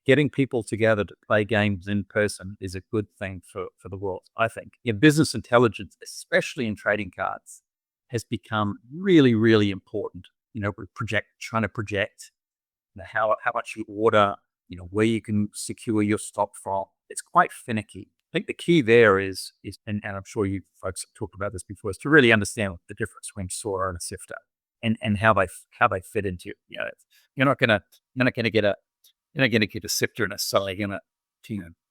getting people together to play games in person is a good thing for the world, I think. Business intelligence, especially in trading cards, has become really, really important. Trying to project how much you order, where you can secure your stock from. It's quite finicky. I think the key there is and I'm sure you folks have talked about this before, is to really understand the difference between sorter and a sifter, and how they fit into it. You're not gonna get a you're not gonna get a sifter and it's suddenly gonna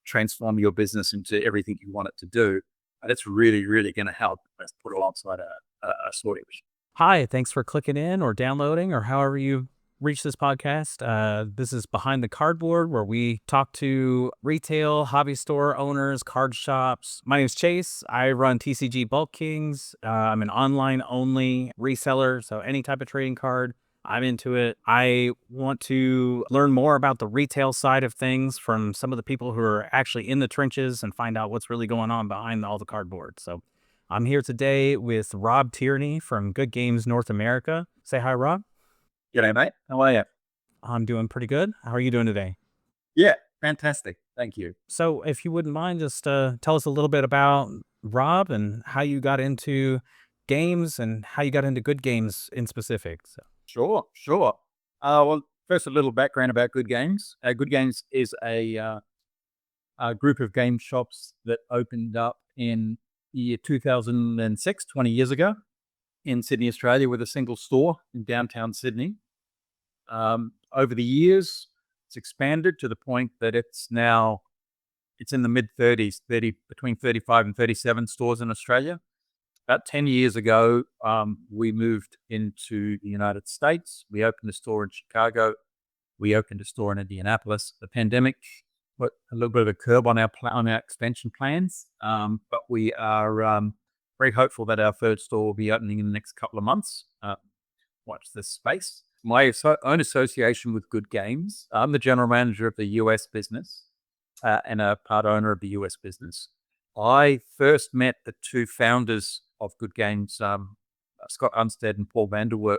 transform your business into everything you want it to do. But it's really, really gonna help us put alongside a sorting machine. Hi, thanks for clicking in or downloading or however you reach this podcast. This is Behind the Cardboard, where we talk to retail, hobby store owners, card shops. My name is Chase. I run TCG Bulk Kings. I'm an online only reseller, so any type of trading card, I'm into it. I want to learn more about the retail side of things from some of the people who are actually in the trenches and find out what's really going on behind all the cardboard. So I'm here today with Rob Tierney from Good Games North America. Say hi, Rob. G'day, mate. How are you? I'm doing pretty good. How are you doing today? Yeah, fantastic. Thank you. So, if you wouldn't mind, just tell us a little bit about Rob and how you got into games and how you got into Good Games in specific. So, Sure, sure. Well, first, a little background about Good Games. Good Games is a group of game shops that opened up in the year 2006, 20 years ago, in Sydney, Australia, with a single store in downtown Sydney. Over the years, it's expanded to the point that it's in the mid 30s, between 35 and 37 stores in Australia. About 10 years ago, we moved into the United States. We opened a store in Chicago. We opened a store in Indianapolis. The pandemic put a little bit of a curb on our expansion plans, but we are very hopeful that our third store will be opening in the next couple of months. Watch this space. My own association with Good Games. I'm the general manager of the US business and a part owner of the US business. I first met the two founders of Good Games, Scott Unstead and Paul Vanderwerk,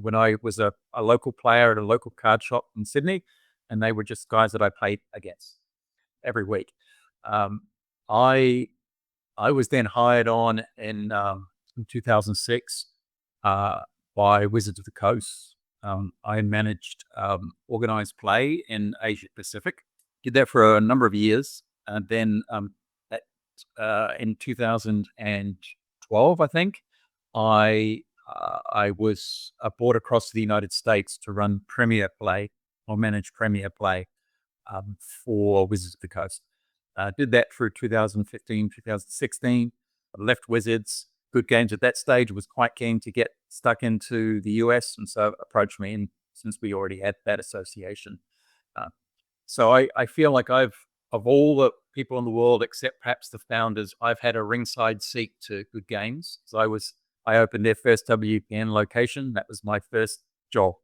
when I was a local player at a local card shop in Sydney, and they were just guys that I played against every week. I was then hired on in 2006 by Wizards of the Coast. I managed organized play in Asia Pacific. Did that for a number of years, and then in 2012, I think, I was brought across to the United States to run Premier Play or manage Premier Play for Wizards of the Coast. Did that through 2015, 2016. Left Wizards. Good Games at that stage was quite keen to get stuck into the US, and so approached me. And since we already had that association, so I feel like of all the people in the world, except perhaps the founders, I've had a ringside seat to Good Games. So I opened their first WPN location. That was my first job,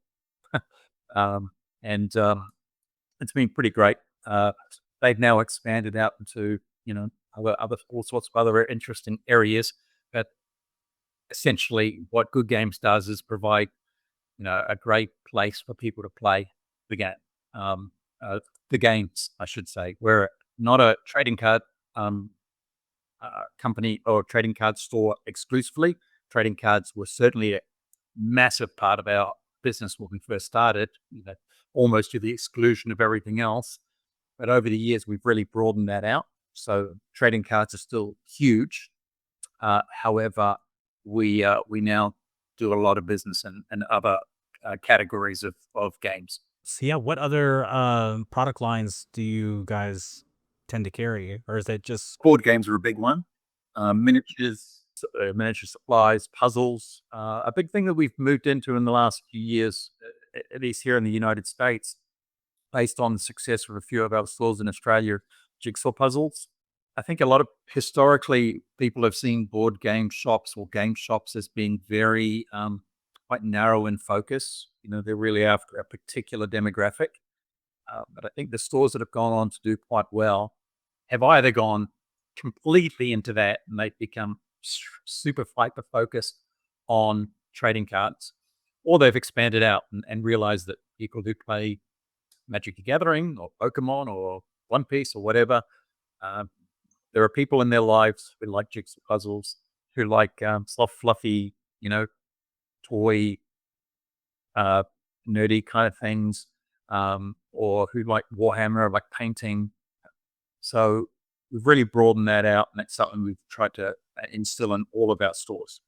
and it's been pretty great. They've now expanded out into all sorts of other interesting areas. But essentially, what Good Games does is provide a great place for people to play the game. The games, I should say. We're not a trading card company or trading card store exclusively. Trading cards were certainly a massive part of our business when we first started, almost to the exclusion of everything else. But over the years, we've really broadened that out. So trading cards are still huge. However, we now do a lot of business in other categories of games. so yeah, what other product lines do you guys tend to carry, or is it just Board games are a big one. Miniatures, miniature supplies, puzzles. A big thing that we've moved into in the last few years, at least here in the United States, based on the success of a few of our stores in Australia, jigsaw puzzles. I think a lot of historically people have seen board game shops or game shops as being very quite narrow in focus. They're really after a particular demographic. But I think the stores that have gone on to do quite well have either gone completely into that and they've become super hyper focused on trading cards, or they've expanded out and realized that people do play Magic the Gathering or Pokemon or One Piece or whatever. Um, there are people in their lives who like jigsaw puzzles, who like soft, fluffy, you know, toy, uh, nerdy kind of things, or who like Warhammer, like painting. So we've really broadened that out, and that's something we've tried to instill in all of our stores.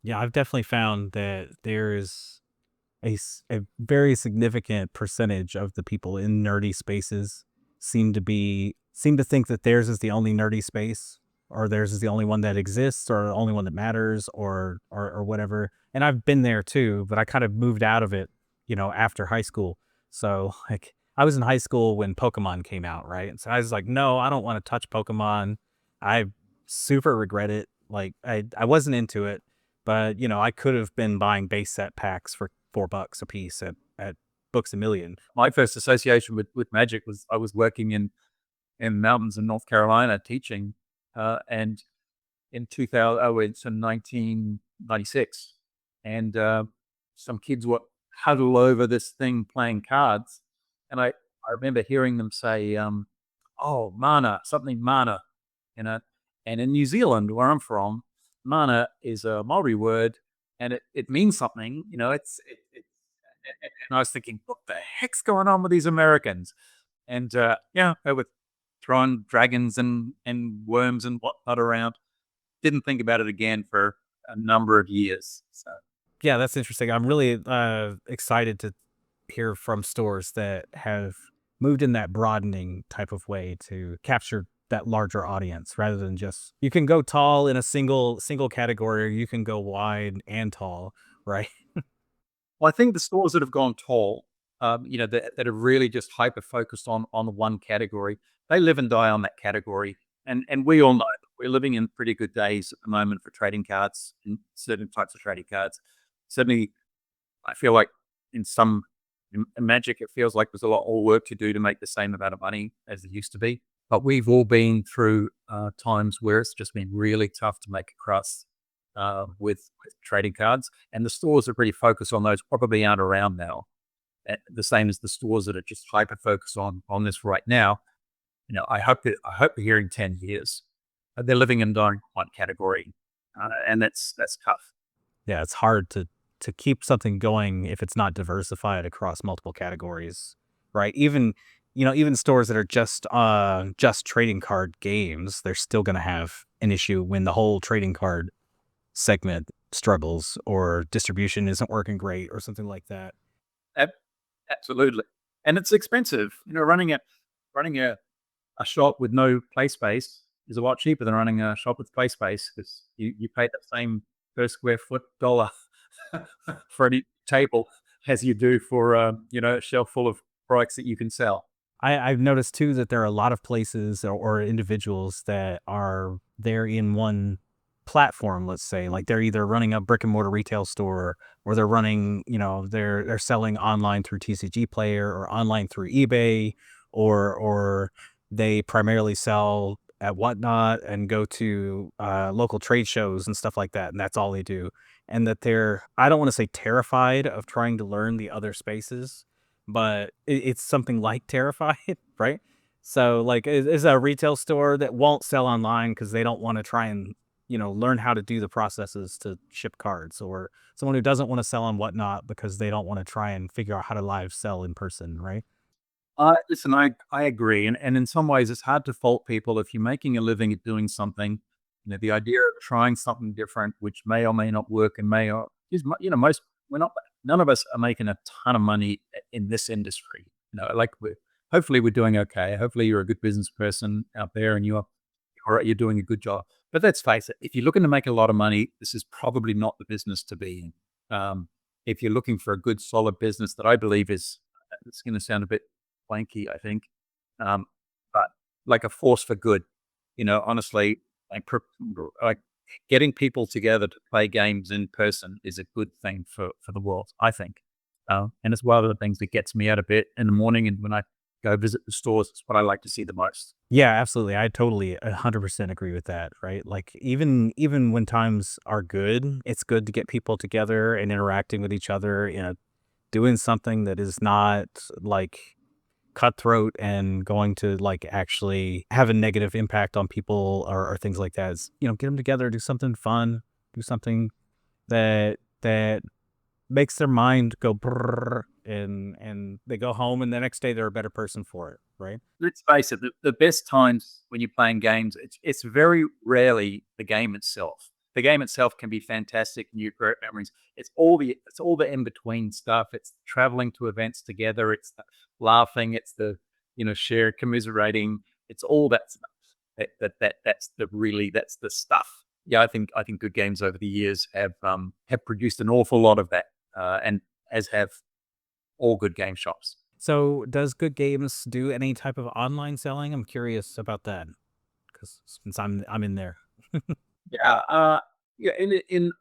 Yeah, I've definitely found that there is a very significant percentage of the people in nerdy spaces seem to think that theirs is the only nerdy space, or theirs is the only one that exists, or the only one that matters, or whatever. And I've been there too, but I kind of moved out of it, after high school. So like I was in high school when Pokemon came out, right? And so I was like, no, I don't want to touch Pokemon. I super regret it. Like I wasn't into it, but I could have been buying base set packs for $4 a piece at Books a Million. My first association with magic was I was working in mountains in North Carolina teaching, and in 2000, oh, it's in 1996, and some kids were huddled over this thing playing cards, and I remember hearing them say, "Oh, mana, something mana," you know, and in New Zealand, where I'm from, mana is a Maori word, and it means something, and I was thinking, what the heck's going on with these Americans? And yeah, they were throwing dragons and worms and whatnot around. Didn't think about it again for a number of years. So Yeah, that's interesting. I'm really excited to hear from stores that have moved in that broadening type of way to capture that larger audience rather than just you can go tall in a single category, or you can go wide and tall, right? well, I think the stores that have gone tall, that have really just hyper focused on the one category, they live and die on that category. And we all know that we're living in pretty good days at the moment for trading cards and certain types of trading cards. Certainly, I feel like in Magic, it feels like there's a lot more work to do to make the same amount of money as it used to be. But we've all been through times where it's just been really tough to make a crust with trading cards, and the stores that are pretty focused on those probably aren't around now. The same as the stores that are just hyper focused on this right now. I hope we're here in 10 years. They're living and dying in one category, and that's tough. Yeah, it's hard to keep something going if it's not diversified across multiple categories, right? Even stores that are just trading card games, they're still going to have an issue when the whole trading card segment struggles or distribution isn't working great or something like that. Ab- Absolutely, and it's expensive. Running a shop with no play space is a lot cheaper than running a shop with play space because you pay the same per square foot dollar for any table as you do for a shelf full of products that you can sell. I've noticed too that there are a lot of places or individuals that are there in one platform, let's say, like they're either running a brick and mortar retail store, or they're running, they're selling online through TCG Player or online through eBay, or they primarily sell at Whatnot and go to local trade shows and stuff like that, and that's all they do. And that they're, I don't want to say terrified of trying to learn the other spaces, but it's something like terrified, right? So, like, is a retail store that won't sell online because they don't want to try and learn how to do the processes to ship cards, or someone who doesn't want to sell on Whatnot because they don't want to try and figure out how to live sell in person, right? Listen, I agree, and in some ways, it's hard to fault people if you're making a living at doing something. The idea of trying something different, which may or may not work, and may or is most we're not none of us are making a ton of money in this industry. Like hopefully we're doing okay. Hopefully you're a good business person out there, and you're doing a good job. But let's face it, if you're looking to make a lot of money, this is probably not the business to be in. If you're looking for a good, solid business that I believe is, it's going to sound a bit wanky, I think, um, but like a force for good. Honestly, like, like getting people together to play games in person is a good thing for the world, I think. And it's one of the things that gets me out of bed in the morning, and when I go visit the stores, it's what I like to see the most. Yeah, absolutely. I totally 100% agree with that, right? Like even when times are good, it's good to get people together and interacting with each other in a doing something that is not like cutthroat and going to like actually have a negative impact on people or things like that is, get them together, do something fun, do something that makes their mind go brrr, and they go home and the next day they're a better person for it, right? Let's face it, the best times when you're playing games, it's very rarely the game itself. The game itself can be fantastic and you create memories. It's all the in between stuff. It's traveling to events together. It's the laughing. It's the share commiserating. It's all that stuff. That's the stuff. Yeah, I think good games over the years have produced an awful lot of that, and as have all good game shops. So does Good Games do any type of online selling? I'm curious about that because since I'm in there. Yeah, yeah. In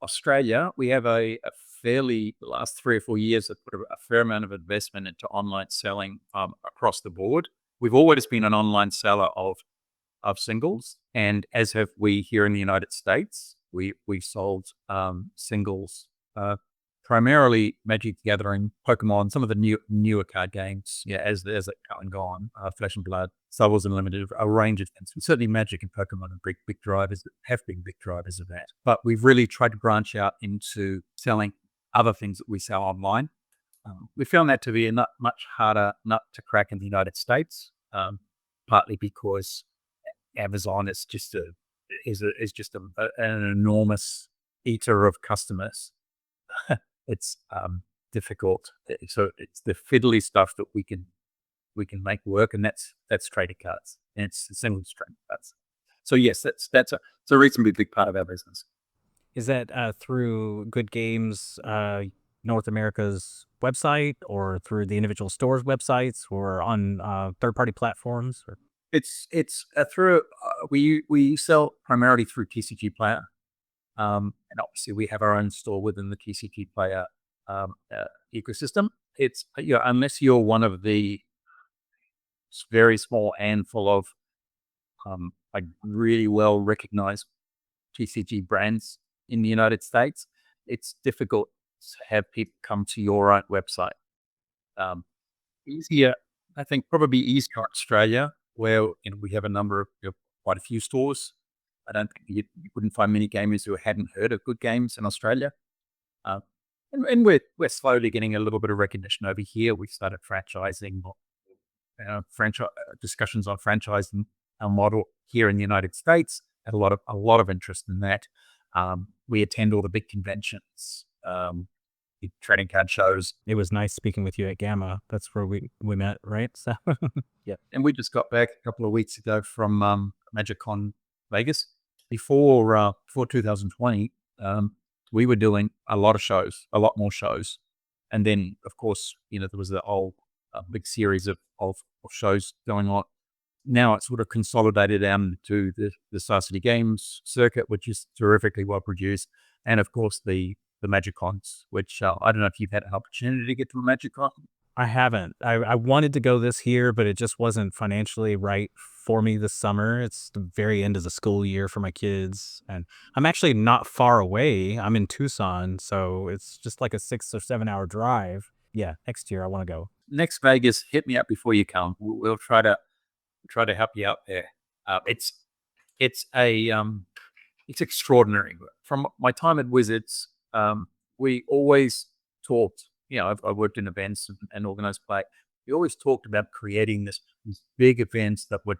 Australia, we have a fairly the last 3 or 4 years have put a fair amount of investment into online selling across the board. We've always been an online seller of singles, and as have we here in the United States. We sold singles, primarily Magic the Gathering, Pokemon, some of the newer card games. Yeah, as they come and gone, Flesh and Blood, Star Wars Unlimited, a range of things. Certainly, Magic and Pokemon are big drivers. Have been big drivers of that. But we've really tried to branch out into selling other things that we sell online. We found that to be a much harder nut to crack in the United States, partly because Amazon an enormous eater of customers. It's difficult. So it's the fiddly stuff that we can make work, and that's trading cards, and it's single trading cards. So yes, it's a reasonably big part of our business. Is that through Good Games North America's website or through the individual stores' websites or on third party platforms? Or? It's through we sell primarily through TCG Player, and obviously we have our own store within the TCG Player ecosystem. It's unless you're one of the very small handful of like really well recognized TCG brands in the United States, it's difficult to have people come to your own website. Um, Easier, I think, probably East Coast Australia, where we have a number of quite a few stores. I don't think you wouldn't find many gamers who hadn't heard of Good Games in Australia. Uh, and we're slowly getting a little bit of recognition over here. We've started franchising, franchise discussions on franchising our model here in the United States. Had a lot of interest in that. We attend all the big conventions, the trading card shows. It was nice speaking with you at Gamma. That's where we met, right? So Yeah, and we just got back a couple of weeks ago from MagicCon Vegas. Before 2020, we were doing a lot of shows, a lot more shows, and then of course there was the whole big series of shows going on. Now it's sort of consolidated down to the Star City Games circuit, which is terrifically well produced, and of course the MagicCons, which I don't know if you've had an opportunity to get to a MagicCon. I haven't. I wanted to go this year, but it just wasn't financially right for me this summer. It's the very end of the school year for my kids. And I'm actually not far away. I'm in Tucson. So it's just like a 6 or 7 hour drive. Yeah, next year I want to go. Next Vegas, hit me up before you come. We'll try to help you out there. It's a it's extraordinary. From my time at Wizards, we always talked. I've worked in events and organized play. We always talked about creating these big events that were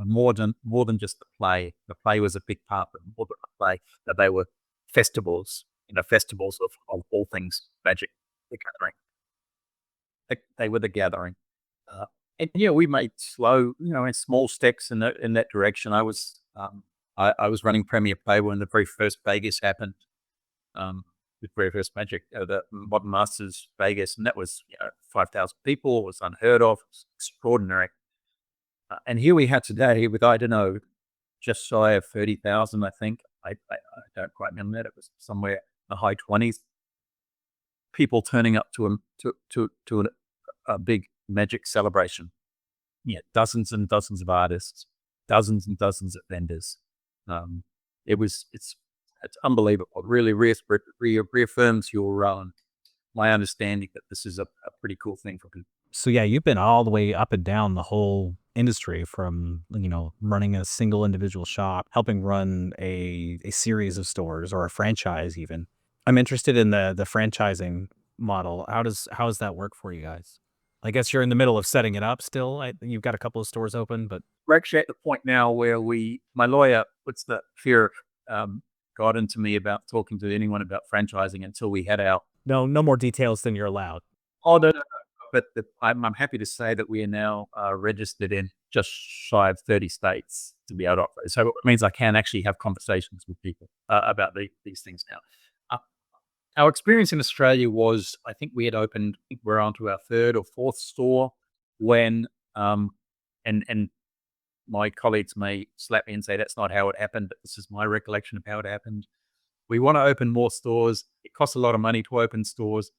more than just the play. The play was a big part, but more than the play. That they were festivals, festivals of all things Magic, the Gathering. They were the gathering. And yeah, we made and small steps in that direction. I was running Premier Play when the very first Vegas happened. The very first Magic, the Modern Masters Vegas, and that was 5,000 people. It was unheard of. It was extraordinary. And here we had today with, I don't know, just shy of 30,000. I think I don't quite remember that. It was somewhere in the high 20s. People turning up to a big Magic celebration. Yeah, dozens and dozens of artists, dozens and dozens of vendors. It's unbelievable. It really reaffirms my understanding that this is a pretty cool thing for people. So yeah, you've been all the way up and down the whole industry from, running a single individual shop, helping run a series of stores or a franchise even. I'm interested in the franchising model. How does that work for you guys? I guess you're in the middle of setting it up still. You've got a couple of stores open, but We're actually at the point now where my lawyer puts the fear God into me about talking to anyone about franchising until we had our. no more details than you're allowed. Oh, no, no, no. But I'm happy to say that we are now registered in just shy of 30 states to be able to operate. So it means I can actually have conversations with people about these things now. Uh, our experience in Australia was, I think we had opened, I think we're on to our third or fourth store when, and my colleagues may slap me and say that's not how it happened, but this is my recollection of how it happened. We want to open more stores. It costs a lot of money to open stores.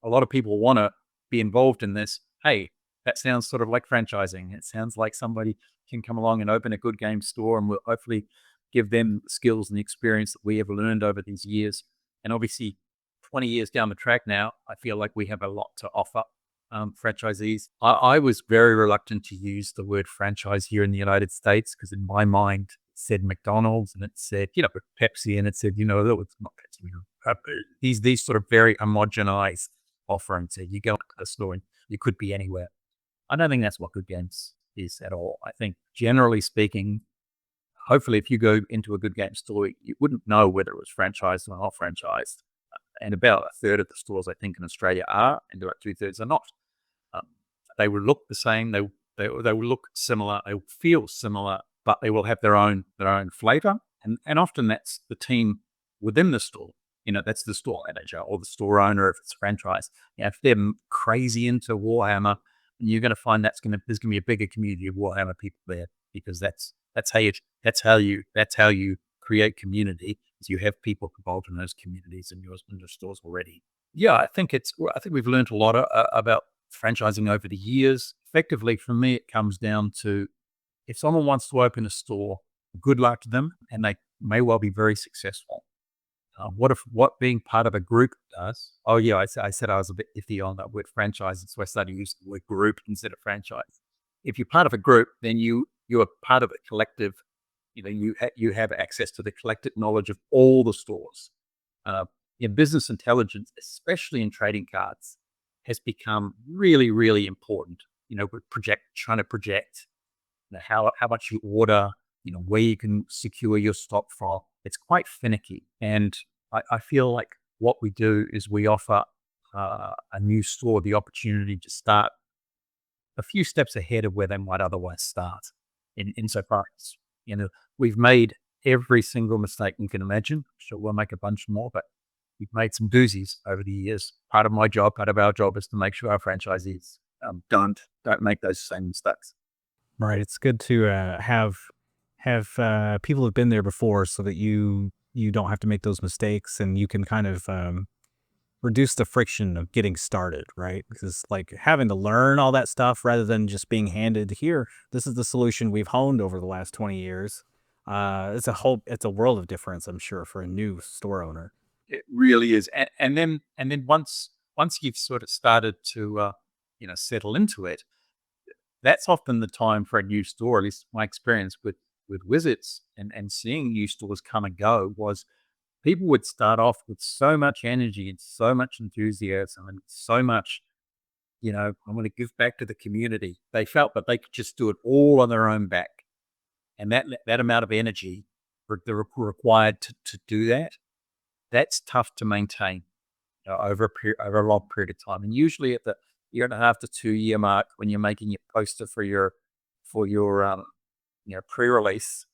A lot of people want to be involved in this. Hey, that sounds sort of like franchising. It sounds like somebody can come along and open a good game store, and we'll hopefully give them the skills and the experience that we have learned over these years. And obviously, 20 years down the track now, I feel like we have a lot to offer franchisees. I was very reluctant to use the word franchise here in the United States because in my mind, it said McDonald's and it said, Pepsi, and it said, no, it's not Pepsi. These sort of very homogenized offerings. So you go to the store and you could be anywhere. I don't think that's what Good Games is at all. I think generally speaking, hopefully if you go into a Good Game store, you wouldn't know whether it was franchised or not franchised. And about a third of the stores, I think, in Australia are, and about 2/3 are not. Um, they will look the same. They will look similar. They will feel similar, but they will have their own flavor. And often that's the team within the store. That's the store manager or the store owner if it's franchise. If they're crazy into Warhammer, you're going to find there's going to be a bigger community of Warhammer people there because that's how you create community. Is you have people involved in those communities in your stores already. Yeah, I think we've learned a lot about franchising over the years. Effectively, for me, it comes down to if someone wants to open a store, good luck to them, and they may well be very successful. What being part of a group does? Oh yeah, I said I was a bit iffy on that word franchise, so I started using the word group instead of franchise. If you're part of a group, then you are part of a collective. You have access to the collective knowledge of all the stores. Business intelligence, especially in trading cards, has become really, really important. With trying to project how much you order, where you can secure your stock from. It's quite finicky. And I feel like what we do is we offer a new store the opportunity to start a few steps ahead of where they might otherwise start insofar as, we've made every single mistake you can imagine. I'm sure we'll make a bunch more, but we've made some doozies over the years. Part of our job is to make sure our franchisees don't make those same mistakes. Right. It's good to have people who've been there before, so that you don't have to make those mistakes, and you can kind of reduce the friction of getting started. Right, because like having to learn all that stuff rather than just being handed here, this is the solution we've honed over the last 20 years. It's a world of difference, I'm sure, for a new store owner. It really is. And then once you've sort of started to settle into it, that's often the time for a new store. At least my experience with Wizards and seeing new stores come and go was people would start off with so much energy and so much enthusiasm and so much, I'm going to give back to the community. They felt that they could just do it all on their own back. And that amount of energy required to do that, that's tough to maintain over a long period of time. And usually at the 1.5 to 2 year mark, when you're making your poster for your pre-release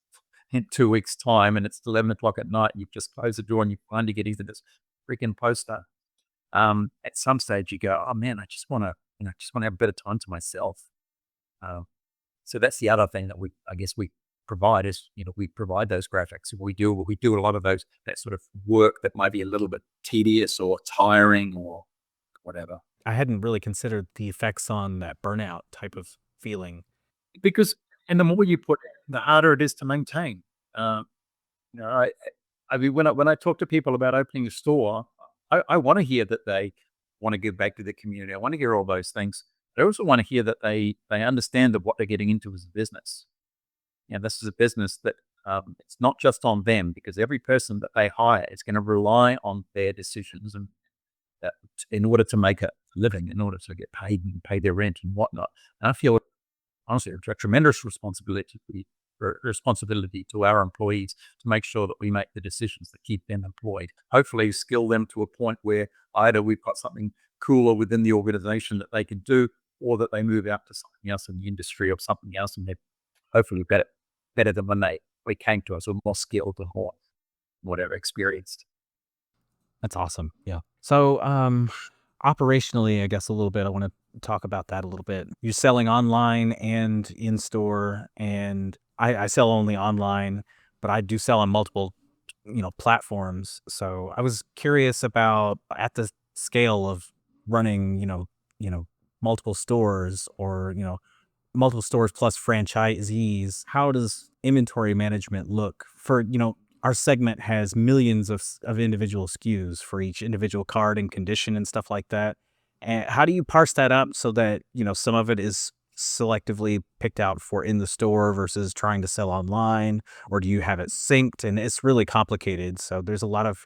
in 2 weeks' time, and it's 11 o'clock at night, you've just closed the door and you finally get into this freaking poster. At some stage, you go, "Oh man, I just want to have a bit of time to myself." So that's the other thing that we provide is we provide those graphics. We do a lot of that sort of work that might be a little bit tedious or tiring or whatever. I hadn't really considered the effects on that burnout type of feeling. Because and the more you put in, the harder it is to maintain. I mean, when I talk to people about opening a store, I want to hear that they want to give back to the community. I want to hear all those things. I also want to hear that they understand that what they're getting into as a business. This is a business that it's not just on them, because every person that they hire is going to rely on their decisions and in order to make a living, in order to get paid and pay their rent and whatnot. And I feel honestly a tremendous responsibility to our employees to make sure that we make the decisions that keep them employed. Hopefully skill them to a point where either we've got something cooler within the organization that they can do, or that they move out to something else in the industry or something else, and they're hopefully better than when we came to us, or more skilled or more whatever experienced. That's awesome. Yeah. So, operationally, I guess a little bit, I want to talk about that a little bit. You're selling online and in store, and I sell only online, but I do sell on multiple, platforms. So I was curious about, at the scale of running, multiple stores, or, multiple stores plus franchisees, how does inventory management look for, our segment has millions of individual SKUs for each individual card and condition and stuff like that. And how do you parse that up so that, some of it is selectively picked out for in the store versus trying to sell online? Or do you have it synced? And it's really complicated. So there's a lot of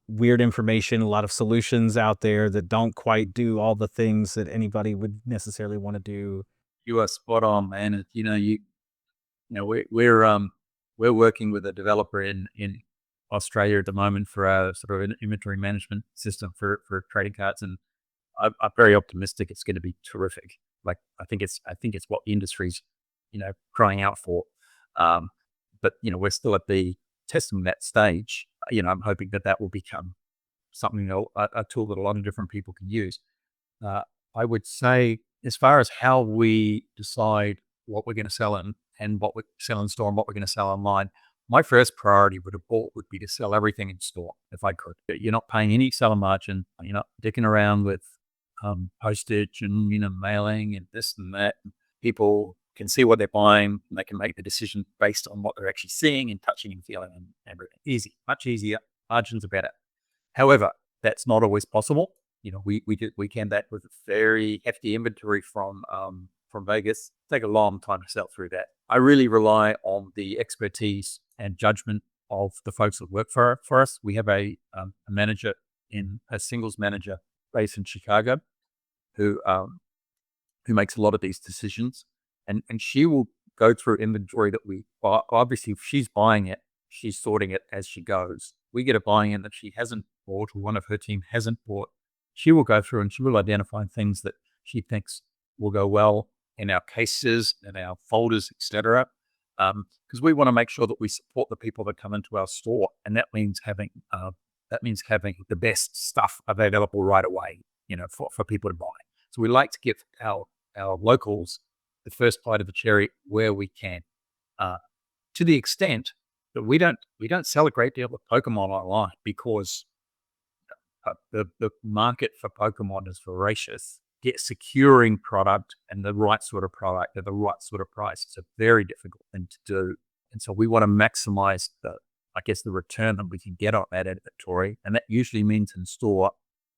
weird information, a lot of solutions out there that don't quite do all the things that anybody would necessarily want to do. You are spot on, man. We're working with a developer in Australia at the moment for our sort of an inventory management system for trading cards, and I'm very optimistic it's going to be terrific. Like I think it's what the industry's crying out for. But we're still at the testing that stage. I'm hoping that will become something, a tool that a lot of different people can use. I would say, as far as how we decide what we're going to sell and what we sell in store and what we're going to sell online, my first priority would be to sell everything in store if I could. You're not paying any seller margin. You're not dicking around with postage and mailing and this and that. People can see what they're buying, and they can make the decision based on what they're actually seeing and touching and feeling and everything. Easy, much easier. Margins are better. However, that's not always possible. We came back with a very hefty inventory from Vegas. Take a long time to sell through that. I really rely on the expertise and judgment of the folks that work for us. We have a singles manager based in Chicago who makes a lot of these decisions, and she will go through inventory that we buy. Obviously, if she's buying it, she's sorting it as she goes. We get a buy-in that she hasn't bought, or one of her team hasn't bought. She will go through and she will identify things that she thinks will go well in our cases and our folders, etc. Because we want to make sure that we support the people that come into our store, and that means having the best stuff available right away, for people to buy. So we like to give our locals the first bite of the cherry where we can, to the extent that we don't sell a great deal of Pokemon online, because the market for Pokemon is voracious. Securing product and the right sort of product at the right sort of price is a very difficult thing to do. And so we want to maximize the return that we can get on that inventory. And that usually means in store,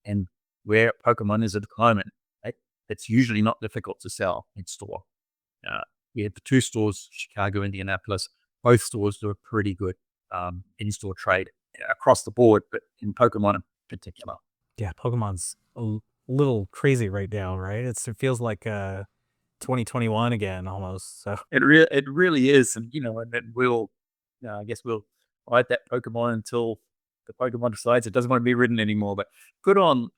and where Pokemon is at the moment, it's usually not difficult to sell in store. We have the two stores, Chicago, Indianapolis. Both stores do a pretty good in-store trade across the board, but in Pokemon in particular. Yeah, Pokemon's a little crazy right now, right? It feels like 2021 again almost. So it really is, and then I guess we'll ride that Pokemon until the Pokemon decides it doesn't want to be ridden anymore. But good on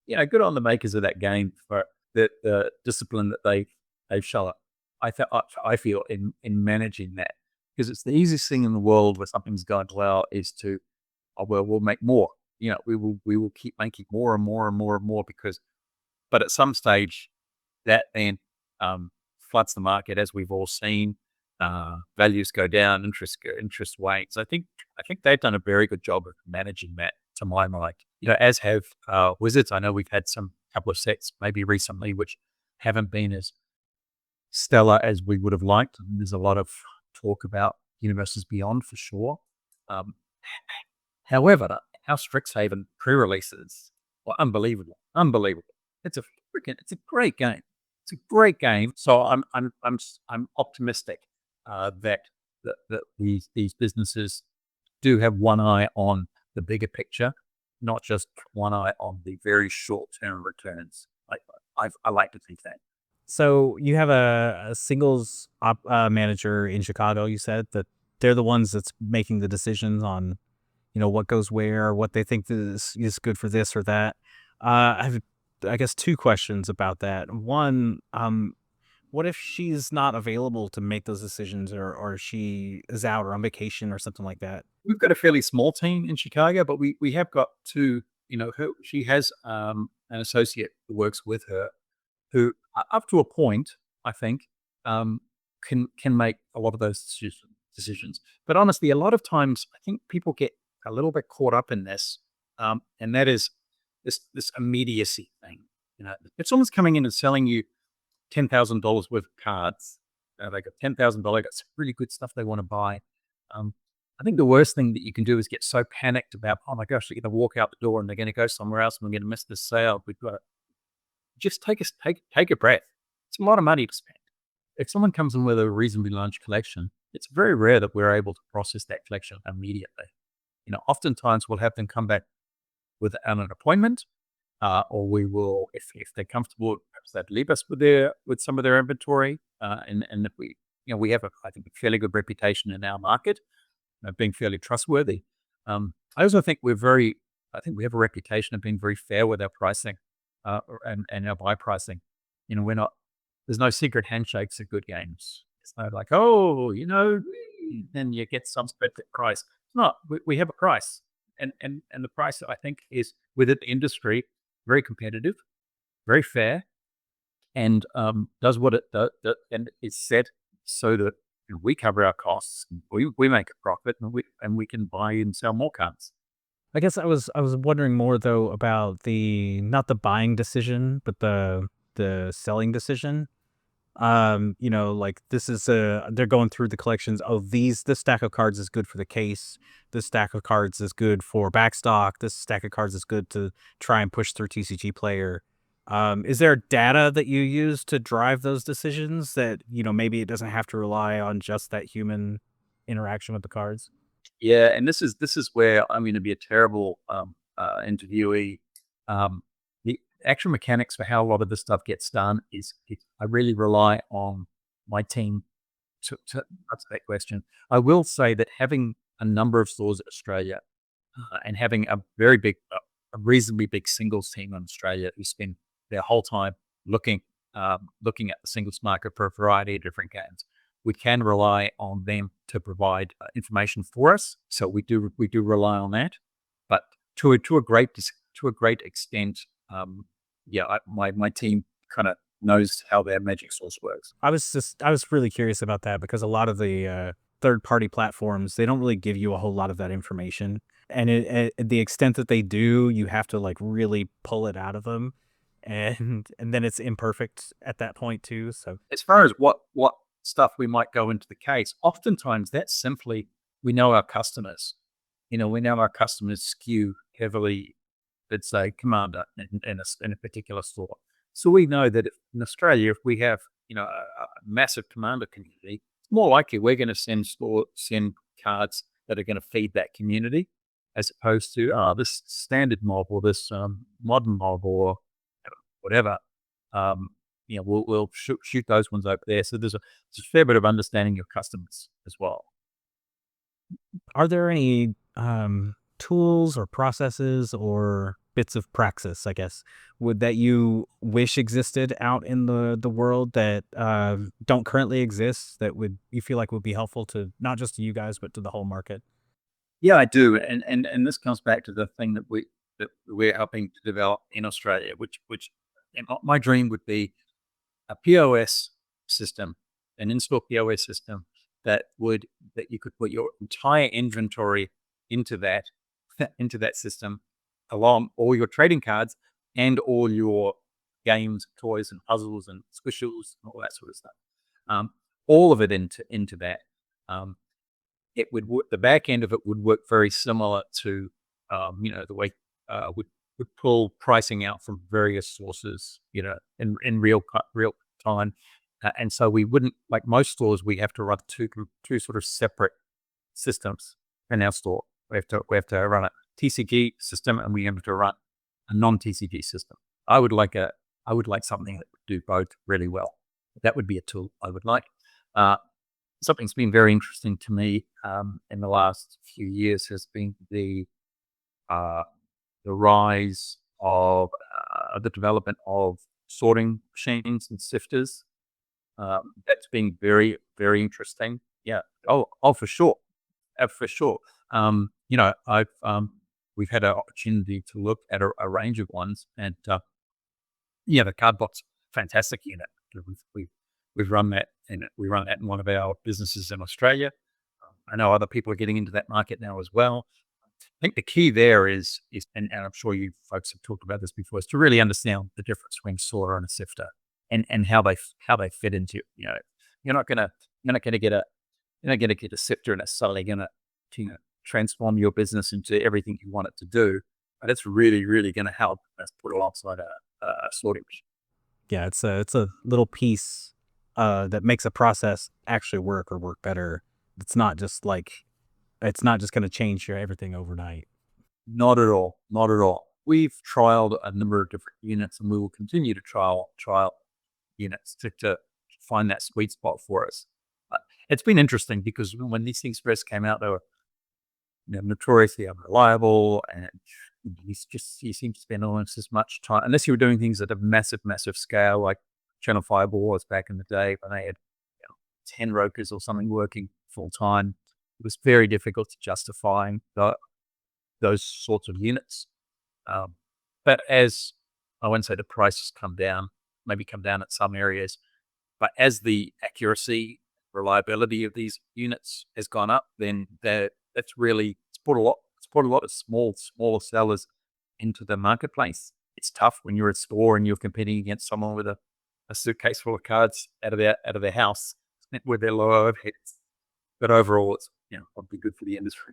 the makers of that game for the discipline that they've shown. I feel in managing that, because it's the easiest thing in the world where something's going well is to, we'll make more. We will keep making more and more and more and more, but at some stage that then floods the market, as we've all seen. Values go down, interest wanes. I think they've done a very good job of managing that, to my mind. As have Wizards. I know we've had some couple of sets maybe recently which haven't been as stellar as we would have liked. And there's a lot of talk about Universes Beyond for sure. However, our Strixhaven pre-releases were unbelievable. Unbelievable. It's a great game. It's a great game. So I'm optimistic that these businesses do have one eye on the bigger picture, not just one eye on the very short term returns. I like to think that. So you have a singles manager in Chicago. You said that they're the ones that's making the decisions on, what goes where, what they think is good for this or that. I have, I guess, two questions about that. One, what if she's not available to make those decisions, or she is out or on vacation or something like that? We've got a fairly small team in Chicago, but we have got two. She has an associate who works with her, who up to a point, I think, um, can make a lot of those decisions. But honestly, a lot of times, I think people get a little bit caught up in this, and that is this immediacy thing. If someone's coming in and selling you $10,000 worth of cards, they got $10,000, got some really good stuff they want to buy. Um, I think the worst thing that you can do is get so panicked about, oh my gosh, they're going to walk out the door and they're going to go somewhere else and we're going to miss this sale. We've got to just take a breath. It's a lot of money to spend. If someone comes in with a reasonably large collection, it's very rare that we're able to process that collection immediately. Oftentimes we'll have them come back with an appointment, or we will, if they're comfortable, perhaps they'd leave us with some of their inventory. And if we have I think, a fairly good reputation in our market, being fairly trustworthy. I also think I think we have a reputation of being very fair with our pricing, and our buy pricing. We're not, there's no secret handshakes at good games. It's not like, oh, then you get some specific price. It's not, we have a price. And the price, I think, is within the industry, very competitive, very fair, and does what it does, and it's set so that we cover our costs, we make a profit, and we can buy and sell more cards. I guess I was wondering more though about the not the buying decision, but the selling decision. Like this is they're going through the collections. Oh, this stack of cards is good for the case. This stack of cards is good for backstock. This stack of cards is good to try and push through TCG player. Is there data that you use to drive those decisions that, maybe it doesn't have to rely on just that human interaction with the cards? Yeah, and this is where I'm going to be a terrible interviewee. The actual mechanics for how a lot of this stuff gets done I really rely on my team to answer that question. I will say that having a number of stores in Australia, and having a reasonably big singles team in Australia who spend their whole time looking looking at the singles market for a variety of different games, we can rely on them to provide information for us. So we do rely on that, but to a great extent, yeah, my team kind of knows how their magic source works. I was really curious about that because a lot of the third party platforms, they don't really give you a whole lot of that information, and the extent that they do, you have to like really pull it out of them, and then it's imperfect at that point too. So As far as what stuff we might go into the case, oftentimes that's simply we know our customers. We know our customers skew heavily, let's say, Commander in a particular store. So we know that in Australia, if we have a massive Commander community, it's more likely we're going to send cards that are going to feed that community, as opposed to this standard mob or this modern mob or whatever. Um, we'll shoot those ones over there. So there's a fair bit of understanding your customers as well. are there any tools or processes or bits of praxis, I guess, would that you wish existed out in the world that don't currently exist that would you feel like would be helpful to not just to you guys but to the whole market? Yeah, I do, and this comes back to the thing that we're helping to develop in Australia, which my dream would be a POS system, an in-store POS system that you could put your entire inventory into that into that system, along all your trading cards and all your games, toys, and puzzles and squishals and all that sort of stuff. Um, all of it into that. Um, the back end of it would work very similar to the way would could pull pricing out from various sources, in real time. And so we wouldn't, like most stores, we have to run two sort of separate systems in our store. We have to run a TCG system and we have to run a non-TCG system. I would like something that would do both really well. That would be a tool I would like. Something's been very interesting to me in the last few years has been the rise of the development of sorting machines and sifters. That's been very, very interesting. Yeah. Oh, for sure. For sure. I've we've had an opportunity to look at a range of ones, and the cardbot's fantastic unit. We've we've run that, and we run that in one of our businesses in Australia. I know other people are getting into that market now as well. I think the key there is, and I'm sure you folks have talked about this before, is to really understand the difference between a sorter and a sifter, and how they fit into, you're not gonna you're not gonna get a you're not gonna get a sifter and it's suddenly gonna transform your business into everything you want it to do, but it's really, really gonna help us put alongside a sorting machine. Yeah, it's a little piece that makes a process actually work better. It's not just like it's not just going to change your everything overnight. Not at all. Not at all. We've trialed a number of different units, and we will continue to trial units to find that sweet spot for us. It's been interesting because when these things first came out, they were notoriously unreliable, and you seem to spend almost as much time, unless you were doing things at a massive, massive scale, like Channel Fireball was back in the day when they had 10 rokers or something working full time. It was very difficult to justify those sorts of units. Um, but as I wouldn't say the prices come down, maybe come down at some areas, but as the accuracy, reliability of these units has gone up, then it's put a lot of smaller sellers into the marketplace. It's tough when you're at a store and you're competing against someone with a suitcase full of cards out of their house with their low overheads. But overall, it's probably good for the industry.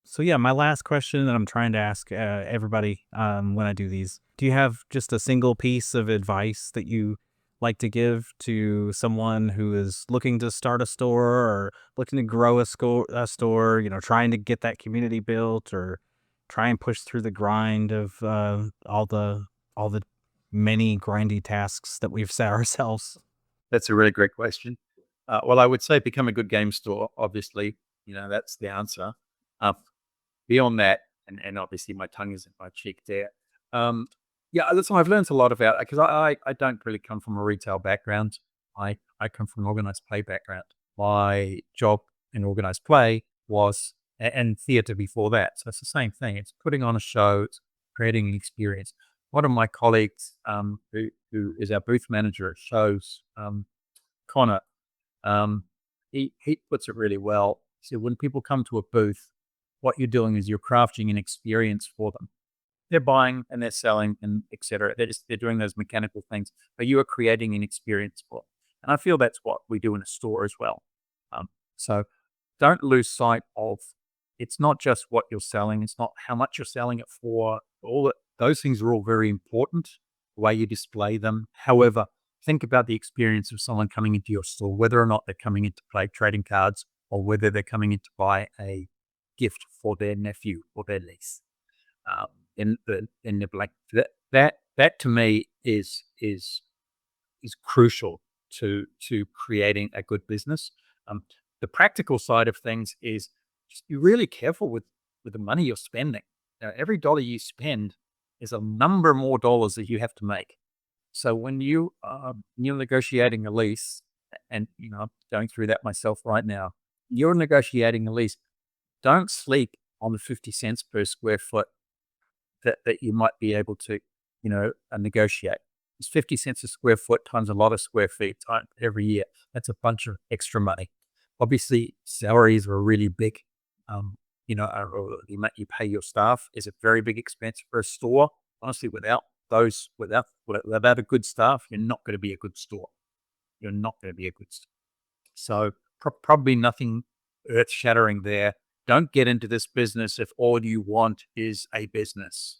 So yeah, my last question that I'm trying to ask everybody when I do these: do you have just a single piece of advice that you like to give to someone who is looking to start a store or looking to grow a store? Trying to get that community built or try and push through the grind of all the many grindy tasks that we've set ourselves. That's a really great question. Well, I would say become a good game store. Obviously, that's the answer. Uh, Beyond that, and obviously my tongue is in my cheek there. Um, yeah, listen, I've learned a lot about because I don't really come from a retail background. I come from an organized play background. My job in organized play was and theater before that, so it's the same thing. It's putting on a show, it's creating an experience. One of my colleagues, who is our booth manager at shows, Connor, um, he puts it really well. He said, when people come to a booth, what you're doing is you're crafting an experience for them. They're buying and they're selling and etc. They're doing those mechanical things, but you are creating an experience for them. And I feel that's what we do in a store as well. So don't lose sight of it's not just what you're selling. It's not how much you're selling it for. Those things are all very important. The way you display them. However, think about the experience of someone coming into your store, whether or not they're coming in to play trading cards or whether they're coming in to buy a gift for their nephew or their niece. In the like that to me is crucial to creating a good business. The practical side of things is just be really careful with the money you're spending. Every dollar you spend is a number more dollars that you have to make. So when you're negotiating a lease, and I'm going through that myself right now, you're negotiating a lease. Don't sleep on the 50 cents per square foot that you might be able to, negotiate. It's 50 cents a square foot times a lot of square feet every year. That's a bunch of extra money. Obviously, salaries are really big. Or the amount you pay your staff is a very big expense for a store. Honestly, without a good staff, you're not going to be a good store. You're not going to be a good store. So probably nothing earth shattering there. Don't get into this business if all you want is a business.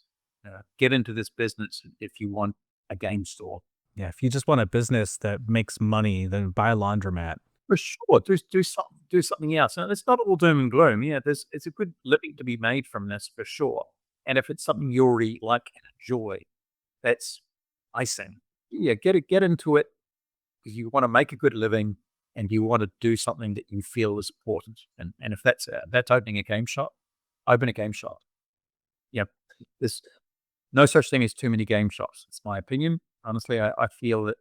Get into this business if you want a game store. Yeah, if you just want a business that makes money, then buy a laundromat. For sure, do something else, and it's not all doom and gloom. Yeah, it's a good living to be made from this for sure. And if it's something you already like and enjoy, that's icing. Yeah, get into it because you want to make a good living and you want to do something that you feel is important. And if that's opening a game shop, open a game shop. Yeah, there's no such thing as too many game shops. It's my opinion. Honestly, I feel that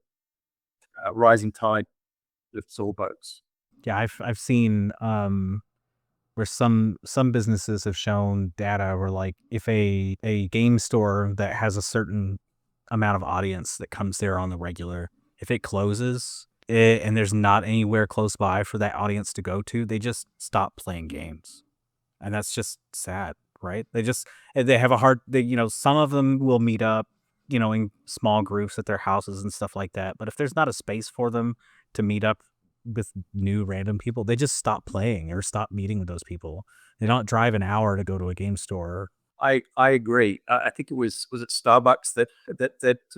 rising tide lifts all boats. Yeah, I've seen where some businesses have shown data where like if a game store that has a certain amount of audience that comes there on the regular, if it closes and there's not anywhere close by for that audience to go to, they just stop playing games. And that's just sad, right? They have a hard some of them will meet up, in small groups at their houses and stuff like that. But if there's not a space for them to meet up with new random people, they just stop playing or stop meeting with those people. They don't drive an hour to go to a game store. I agree. I think it was it Starbucks that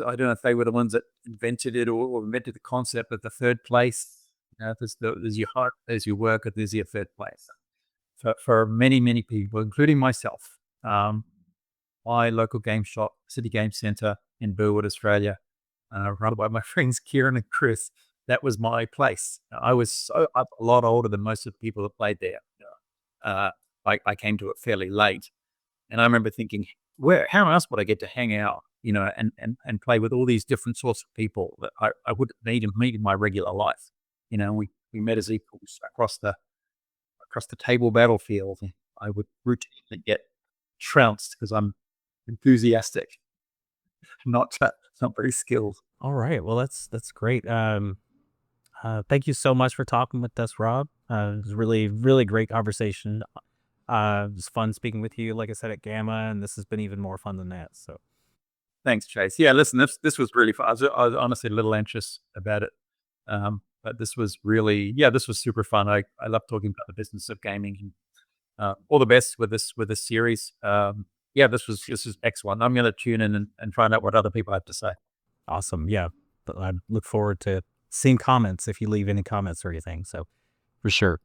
I don't know if they were the ones that invented it or invented the concept of the third place. There's your heart, there's your work, and there's your third place. For many people, including myself, my local game shop, City Game Centre in Burwood, Australia, run by my friends Kieran and Chris. That was my place. I was a lot older than most of the people that played there. Uh, I came to it fairly late. And I remember thinking, how else would I get to hang out, and play with all these different sorts of people that I wouldn't meet in my regular life. We met as equals across the table battlefield. I would routinely get trounced because I'm enthusiastic, not very skilled. All right. Well, that's great. Thank you so much for talking with us, Rob. It was really, really great conversation. It was fun speaking with you, like I said, at Gamma, and this has been even more fun than that. So Thanks, Chase. Yeah, listen, this was really fun. I was honestly a little anxious about it. But this was this was super fun. I love talking about the business of gaming. And, all the best with this series. This is excellent. I'm going to tune in and find out what other people have to say. awesome. Yeah. But I look forward to seeing comments if you leave any comments or anything. So for sure.